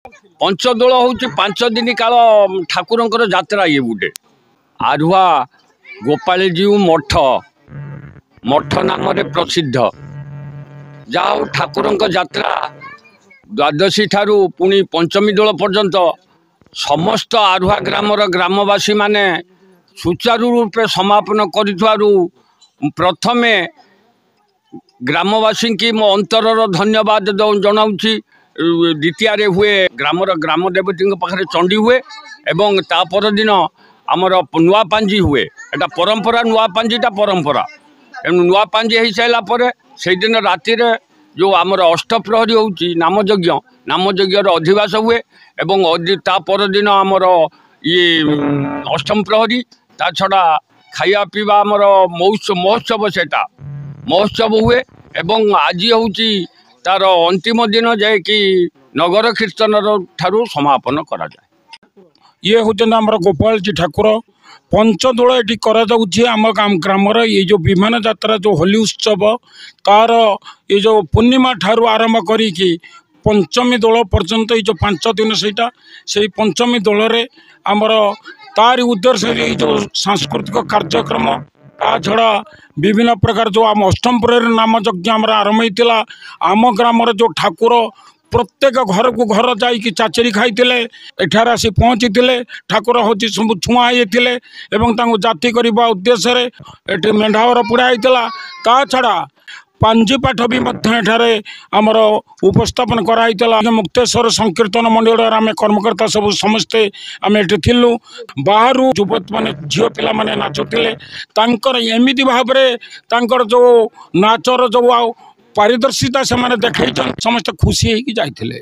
पंचदोल हूँ 5 दिन काल ठाकुर जात्रा ये गोटे आरुआ गोपालजी मठ मठ नाम प्रसिद्ध जहाँ ठाकुर जात्रा द्वादशी ठारू पुणी पंचमी दोल पर्यंत समस्त आरुआ ग्रामर ग्रामवासी माने सुचारू रूपे समापन करिथवारू प्रथमे ग्रामवासी की मो अंतरर धन्यवाद जनाऊँगी। द्वितीय हुए ग्रामर ग्राम देवती पाखे चंडी हुए एवं तापर दिन आमर नुआ पांजी हुए एटा परंपरा नुआ पांजीटा परंपरा नुआ पांजी हो सारापर से दिन राति जो आमर अष्टप्रहरी होची नामयज्ञ अधिवास हुए एवं तापर दिन आमर ये अष्टम प्रहरी ता छड़ा खाया पीवा आमर महोत्सव सेटा महोत्सव हुए एवं आज हूँ तार अंतिम दिन जाए कि नगर कीर्तन ठारू समापन करा जाए। ये होते गोपाल जी ठाकुर पंचदोल ये आम ग्रामर ये जो विमान यात्रा जो होली उत्सव तार ये जो पूर्णिमा ठारू आरंभ करी पंचमी दोल पर्यंत ये जो 5 दिन सेटा से पंचमी दोल रे आमर तार उद्देश्य जो सांस्कृतिक कार्यक्रम ता छड़ा विभिन्न प्रकार जो आम अष्टम प्रहरी नाम यज्ञ आरंभ होता आम ग्रामर जो ठाकुर प्रत्येक घर को घर जाकि चाचेरी खाई एठार आसी पहुँची ठाकुर हूँ सब छुआ होते जाति करने उद्देश्य मेढ़ावर पुड़ा होता ता छड़ा पांजी पाठ भी एठारे आमर उपस्थापन कराई मुक्तेश्वर संकीर्तन मंडल आम कर्मकर्ता सब समस्ते आम एठी थिलु बाहर युवत माने झील पिला माने नाचुले एमती भाव में जो नाचर जो पारदर्शिता से माने देखै समस्त खुशी होगी जाइथिले।